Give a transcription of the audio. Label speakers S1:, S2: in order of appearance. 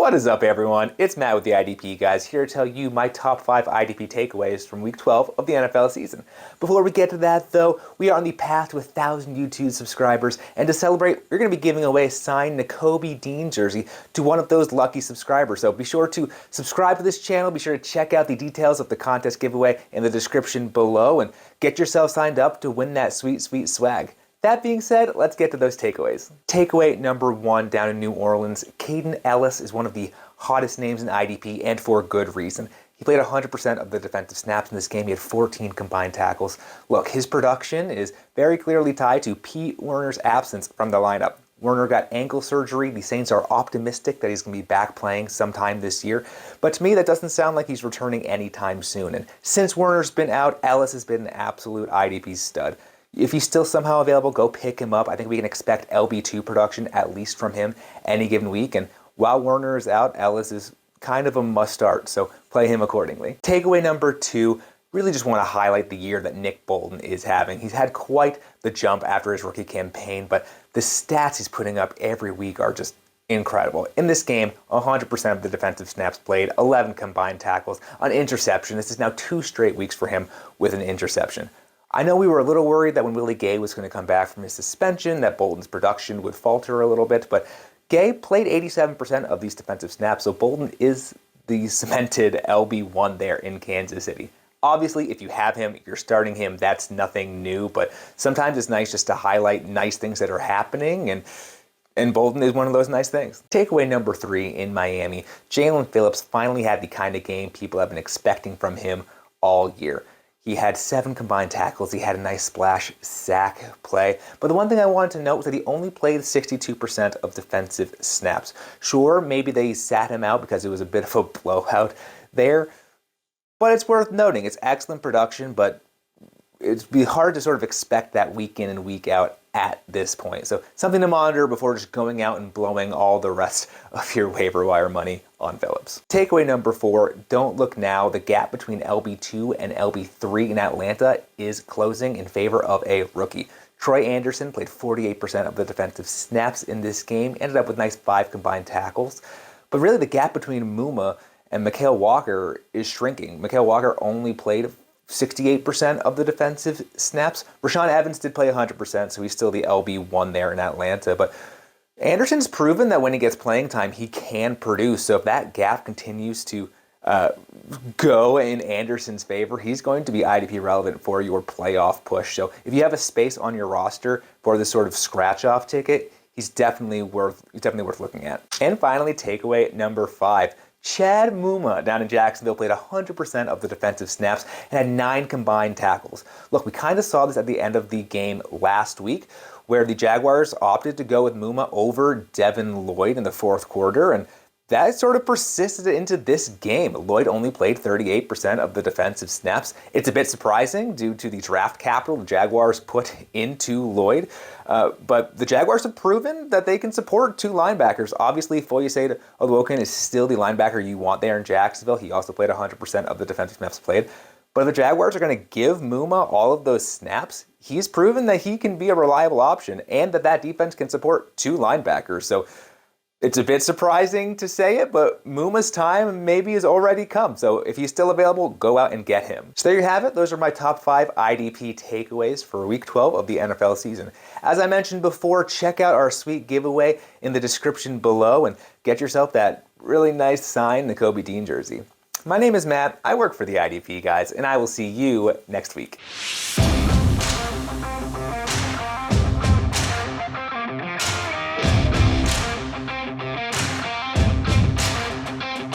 S1: What is up, everyone? It's Matt with the IDP Guys, here to tell you my top 5 IDP takeaways from Week 12 of the NFL season. Before we get to that, though, we are on the path to 1,000 YouTube subscribers, and to celebrate, we're going to be giving away a signed Nakobe Dean jersey to one of those lucky subscribers. So be sure to subscribe to this channel, be sure to check out the details of the contest giveaway in the description below, and get yourself signed up to win that sweet, sweet swag. That being said, let's get to those takeaways. Takeaway number 1 down in New Orleans, Kaden Elliss is one of the hottest names in IDP, and for good reason. He played 100% of the defensive snaps in this game. He had 14 combined tackles. Look, his production is very clearly tied to Pete Werner's absence from the lineup. Werner got ankle surgery. The Saints are optimistic that he's going to be back playing sometime this year. But to me, that doesn't sound like he's returning anytime soon. And since Werner's been out, Elliss has been an absolute IDP stud. If he's still somehow available, go pick him up. I think we can expect LB2 production at least from him any given week. And while Werner is out, Elliss is kind of a must-start, so play him accordingly. Takeaway number 2, really just want to highlight the year that Nick Bolton is having. He's had quite the jump after his rookie campaign, but the stats he's putting up every week are just incredible. In this game, 100% of the defensive snaps played, 11 combined tackles, an interception. This is now 2 straight weeks for him with an interception. I know we were a little worried that when Willie Gay was going to come back from his suspension, that Bolton's production would falter a little bit, but Gay played 87% of these defensive snaps, so Bolton is the cemented LB1 there in Kansas City. Obviously, if you have him, if you're starting him, that's nothing new, but sometimes it's nice just to highlight nice things that are happening, and Bolton is one of those nice things. Takeaway number 3 in Miami, Jaelan Phillips finally had the kind of game people have been expecting from him all year. He had 7 combined tackles, he had a nice splash sack play, but the one thing I wanted to note was that he only played 62% of defensive snaps. Sure, maybe they sat him out because it was a bit of a blowout there, but it's worth noting. It's excellent production, but it'd be hard to sort of expect that week in and week out at this point. So something to monitor before just going out and blowing all the rest of your waiver wire money on Phillips. Takeaway number 4, don't look now. The gap between LB2 and LB3 in Atlanta is closing in favor of a rookie. Troy Andersen played 48% of the defensive snaps in this game, ended up with nice 5 combined tackles. But really the gap between Muma and Mikael Walker is shrinking. Mikael Walker only played 68% of the defensive snaps. Rashaan Evans did play 100%, so he's still the LB1 there in Atlanta. But Anderson's proven that when he gets playing time, he can produce. So if that gap continues to go in Anderson's favor, he's going to be IDP relevant for your playoff push. So if you have a space on your roster for this sort of scratch-off ticket, he's definitely worth looking at. And finally, takeaway number 5. Chad Muma down in Jacksonville played 100% of the defensive snaps and had 9 combined tackles. Look, we kind of saw this at the end of the game last week, where the Jaguars opted to go with Muma over Devin Lloyd in the 4th quarter, and that sort of persisted into this game. Lloyd only played 38% of the defensive snaps. It's a bit surprising due to the draft capital the Jaguars put into Lloyd, but the Jaguars have proven that they can support 2 linebackers. Obviously, Foyesade Oluokun is still the linebacker you want there in Jacksonville. He also played 100% of the defensive snaps played. But if the Jaguars are going to give Muma all of those snaps, he's proven that he can be a reliable option and that that defense can support 2 linebackers. So it's a bit surprising to say it, but Muma's time maybe has already come. So if he's still available, go out and get him. So there you have it. Those are my top 5 IDP takeaways for Week 12 of the NFL season. As I mentioned before, check out our sweet giveaway in the description below and get yourself that really nice signed Nakobe Dean jersey. My name is Matt. I work for the IDP Guys, and I will see you next week.